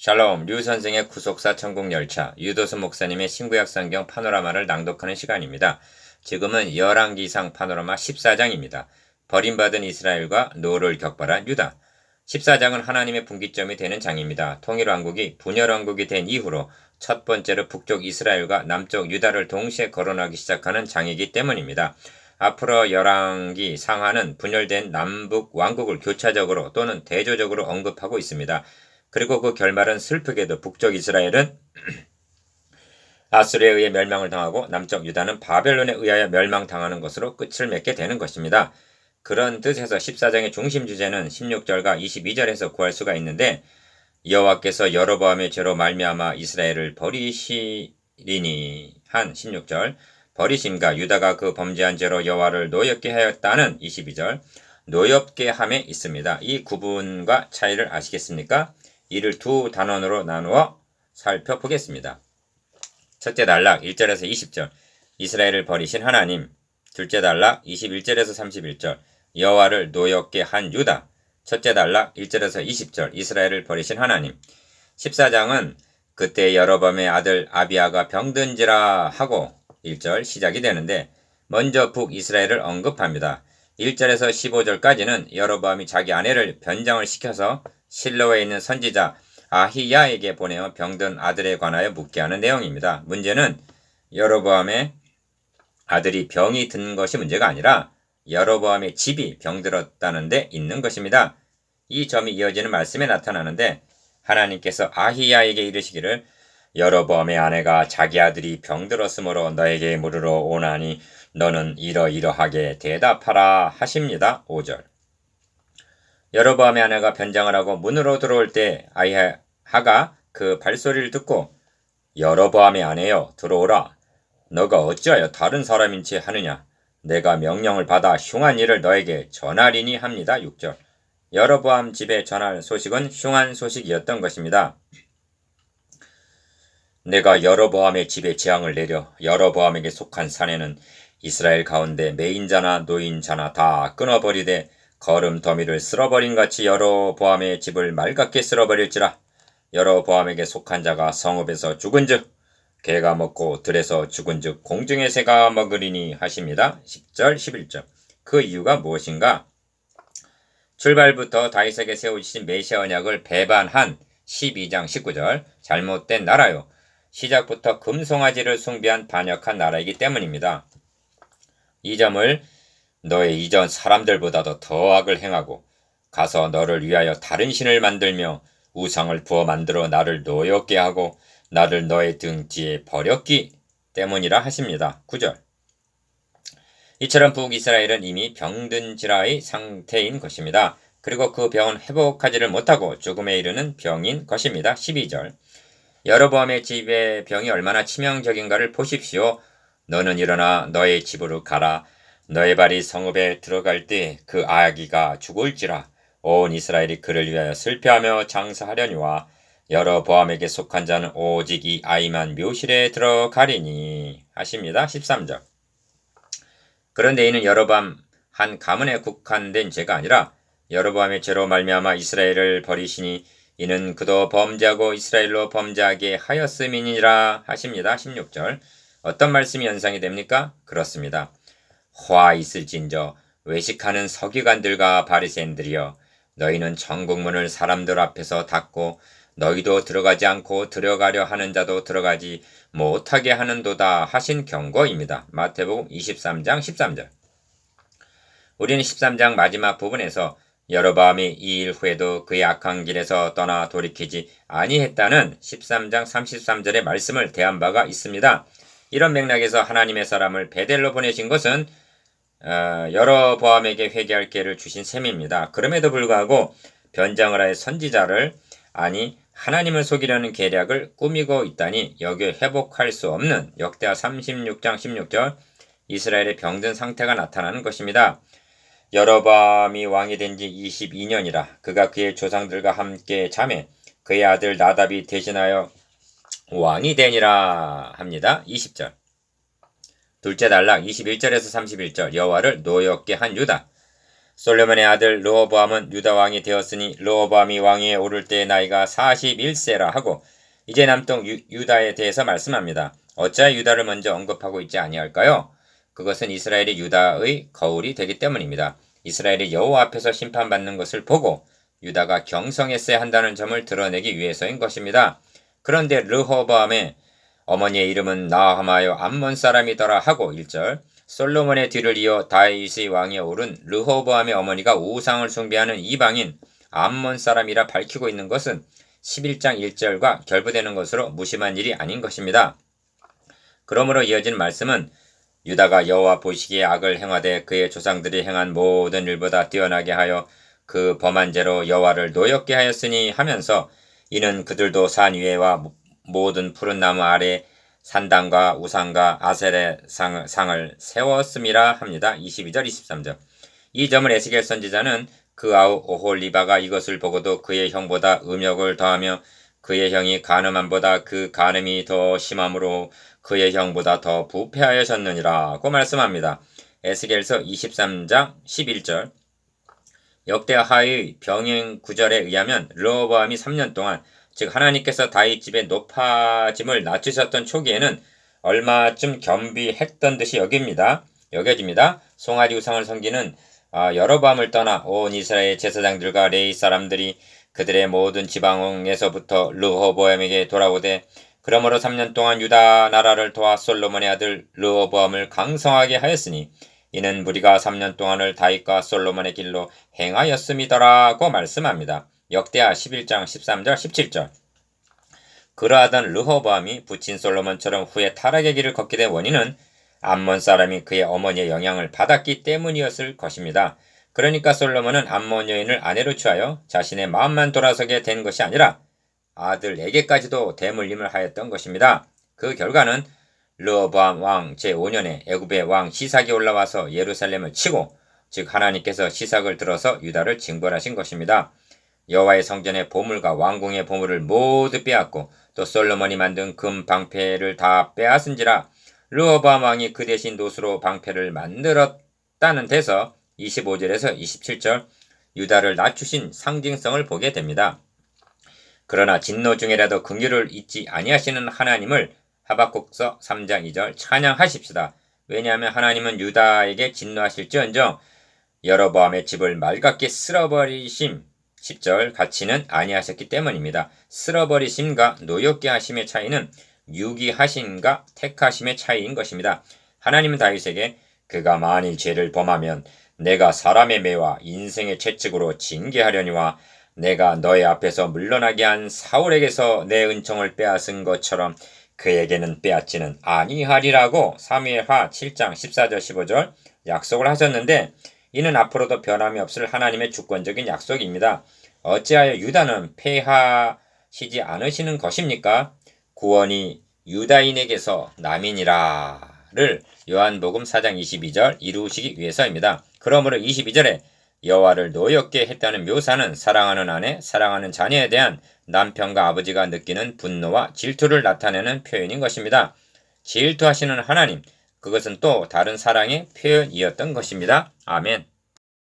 샬롬, 류 선생의 구속사 천국열차, 유도수 목사님의 신구약 성경 파노라마를 낭독하는 시간입니다. 지금은 열왕기상 파노라마 14장입니다. 버림받은 이스라엘과 노를 격발한 유다. 14장은 하나님의 분기점이 되는 장입니다. 통일왕국이 분열왕국이 된 이후로 첫 번째로 북쪽 이스라엘과 남쪽 유다를 동시에 거론하기 시작하는 장이기 때문입니다. 앞으로 열왕기 상하는 분열된 남북 왕국을 교차적으로 또는 대조적으로 언급하고 있습니다. 그리고 그 결말은 슬프게도 북쪽 이스라엘은 아수르에 의해 멸망을 당하고 남쪽 유다는 바벨론에 의하여 멸망당하는 것으로 끝을 맺게 되는 것입니다. 그런 뜻에서 14장의 중심 주제는 16절과 22절에서 구할 수가 있는데 여호와께서 여로보암의 죄로 말미암아 이스라엘을 버리시리니 한 16절, 버리심과 유다가 그 범죄한 죄로 여호와를 노엽게 하였다는 22절, 노엽게 함에 있습니다. 이 구분과 차이를 아시겠습니까? 이를 두 단원으로 나누어 살펴보겠습니다. 첫째 단락 1절에서 20절 이스라엘을 버리신 하나님. 둘째 단락 21절에서 31절 여호와를 노엽게 한 유다. 첫째 단락 1절에서 20절 이스라엘을 버리신 하나님. 14장은 그때 여로보암의 아들 아비야가 병든지라 하고 1절 시작이 되는데 먼저 북이스라엘을 언급합니다. 1절에서 15절까지는 여로보암이 자기 아내를 변장을 시켜서 실로에 있는 선지자 아히야에게 보내어 병든 아들에 관하여 묻게 하는 내용입니다. 문제는 여로보암의 아들이 병이 든 것이 문제가 아니라 여로보암의 집이 병들었다는 데 있는 것입니다. 이 점이 이어지는 말씀에 나타나는데 하나님께서 아히야에게 이르시기를 여로보암의 아내가 자기 아들이 병들었으므로 너에게 물으러 오나니 너는 이러이러하게 대답하라 하십니다. 5절 여로보암의 아내가 변장을 하고 문으로 들어올 때 아히야가 그 발소리를 듣고 여로보암의 아내여 들어오라. 너가 어찌하여 다른 사람인 채 하느냐. 내가 명령을 받아 흉한 일을 너에게 전하리니 합니다. 6절 여로보암 집에 전할 소식은 흉한 소식이었던 것입니다. 내가 여로보암의 집에 재앙을 내려 여로보암에게 속한 사내는 이스라엘 가운데 매인자나 노인자나 다 끊어버리되 거름 더미를 쓸어버린 같이 여로보암의 집을 맑게 쓸어버릴지라. 여로보암에게 속한 자가 성읍에서 죽은즉 개가 먹고 들에서 죽은즉 공중의 새가 먹으리니 하십니다. 10절 11절 그 이유가 무엇인가? 출발부터 다윗에게 세우신 메시아 언약을 배반한 12장 19절 잘못된 나라요. 시작부터 금송아지를 숭배한 반역한 나라이기 때문입니다. 이 점을 너의 이전 사람들보다도 더 악을 행하고 가서 너를 위하여 다른 신을 만들며 우상을 부어 만들어 나를 노엽게 하고 나를 너의 등 뒤에 버렸기 때문이라 하십니다. 9절 이처럼 북이스라엘은 이미 병든지라의 상태인 것입니다. 그리고 그 병은 회복하지를 못하고 죽음에 이르는 병인 것입니다. 12절 여로보암의 집의 병이 얼마나 치명적인가를 보십시오. 너는 일어나 너의 집으로 가라. 너의 발이 성읍에 들어갈 때 그 아기가 죽을지라. 온 이스라엘이 그를 위하여 슬퍼하며 장사하려니와 여로보암에게 속한 자는 오직 이 아이만 묘실에 들어가리니 하십니다. 13절 그런데 이는 여로보암 한 가문에 국한된 죄가 아니라 여로보암의 죄로 말미암아 이스라엘을 버리시니 이는 그도 범죄하고 이스라엘로 범죄하게 하였음이니라 하십니다. 16절 어떤 말씀이 연상이 됩니까? 그렇습니다. 화 있을진저 외식하는 서기관들과 바리새인들이여 너희는 천국문을 사람들 앞에서 닫고 너희도 들어가지 않고 들어가려 하는 자도 들어가지 못하게 하는도다 하신 경고입니다. 마태복음 23장 13절 우리는 13장 마지막 부분에서 여로보암이 이 일 후에도 그의 악한 길에서 떠나 돌이키지 아니했다는 13장 33절의 말씀을 대한 바가 있습니다. 이런 맥락에서 하나님의 사람을 베델로 보내신 것은 여로보암에게 회개할 기회를 주신 셈입니다. 그럼에도 불구하고 변장을 하여 선지자를 아니 하나님을 속이려는 계략을 꾸미고 있다니 여기에 회복할 수 없는 역대하 36장 16절 이스라엘의 병든 상태가 나타나는 것입니다. 여로보암이 왕이 된 지 22년이라 그가 그의 조상들과 함께 잠에 그의 아들 나답이 대신하여 왕이 되니라 합니다. 20절 둘째 단락 21절에서 31절 여호와를 노엽게 한 유다 솔로몬의 아들 르호보암은 유다 왕이 되었으니 르호보암이 왕위에 오를 때의 나이가 41세라 하고 이제 남동 유다에 대해서 말씀합니다. 어찌하여 유다를 먼저 언급하고 있지 아니할까요? 그것은 이스라엘이 유다의 거울이 되기 때문입니다. 이스라엘이 여호와 앞에서 심판받는 것을 보고 유다가 경성했어야 한다는 점을 드러내기 위해서인 것입니다. 그런데 르호보암의 어머니의 이름은 나하마요 암몬 사람이더라 하고 1절 솔로몬의 뒤를 이어 다윗의 왕위에 오른 르호보암의 어머니가 우상을 숭배하는 이방인 암몬 사람이라 밝히고 있는 것은 11장 1절과 결부되는 것으로 무심한 일이 아닌 것입니다. 그러므로 이어진 말씀은 유다가 여호와 보시기에 악을 행하되 그의 조상들이 행한 모든 일보다 뛰어나게 하여 그 범한 죄로 여호와를 노엽게 하였으니 하면서 이는 그들도 산 위에와 모든 푸른 나무 아래 산당과 우상과 아셀의 상을 세웠음이라 합니다. 22절 23절 이 점을 에스겔 선지자는 그 아우 오홀리바가 이것을 보고도 그의 형보다 음욕을 더하며 그의 형이 가늠함보다 그 가늠이 더 심함으로 그의 형보다 더 부패하여졌느니라고 말씀합니다. 에스겔서 23장 11절 역대하의 병행 구절에 의하면 르호보암이 3년 동안 즉 하나님께서 다윗 집의 높아짐을 낮추셨던 초기에는 얼마쯤 겸비했던 듯이 여겨집니다. 송아지 우상을 섬기는 여로보암을 떠나 온 이스라엘 제사장들과 레위 사람들이 그들의 모든 지방에서부터 르호보암에게 돌아오되 그러므로 3년 동안 유다 나라를 도와 솔로몬의 아들 르호보암을 강성하게 하였으니 이는 무리가 3년 동안을 다윗과 솔로몬의 길로 행하였음이더라고 말씀합니다. 역대하 11장 13절 17절 그러하던 르호보암이 부친 솔로몬처럼 후에 타락의 길을 걷게 된 원인은 암몬 사람이 그의 어머니의 영향을 받았기 때문이었을 것입니다. 그러니까 솔로몬은 암몬 여인을 아내로 취하여 자신의 마음만 돌아서게 된 것이 아니라 아들에게까지도 대물림을 하였던 것입니다. 그 결과는 르호보암 왕 제5년에 애굽의 왕 시삭이 올라와서 예루살렘을 치고 즉 하나님께서 시삭을 들어서 유다를 징벌하신 것입니다. 여호와의 성전의 보물과 왕궁의 보물을 모두 빼앗고 또 솔로몬이 만든 금 방패를 다 빼앗은지라 르호보암 왕이 그 대신 노수로 방패를 만들었다는 데서 25절에서 27절 유다를 낮추신 상징성을 보게 됩니다. 그러나 진노 중에라도 긍휼을 잊지 아니하시는 하나님을 하박국서 3장 2절 찬양하십시다. 왜냐하면 하나님은 유다에게 진노하실지언정 여로보암의 집을 맑게 쓸어버리심 10절 같이는 아니하셨기 때문입니다. 쓸어버리심과 노엽게 하심의 차이는 유기하심과 택하심의 차이인 것입니다. 하나님은 다윗에게 그가 만일 죄를 범하면 내가 사람의 매와 인생의 채찍으로 징계하려니와 내가 너의 앞에서 물러나게 한 사울에게서 내 은총을 빼앗은 것처럼 그에게는 빼앗지는 아니하리라고 사무엘하 7장 14절 15절 약속을 하셨는데 이는 앞으로도 변함이 없을 하나님의 주권적인 약속입니다. 어찌하여 유다는 패하시지 않으시는 것입니까? 구원이 유다인에게서 남이니라를 요한복음 4장 22절 이루시기 위해서입니다. 그러므로 22절에 여호와를 노엽게 했다는 묘사는 사랑하는 아내, 사랑하는 자녀에 대한 남편과 아버지가 느끼는 분노와 질투를 나타내는 표현인 것입니다. 질투하시는 하나님, 그것은 또 다른 사랑의 표현이었던 것입니다. 아멘.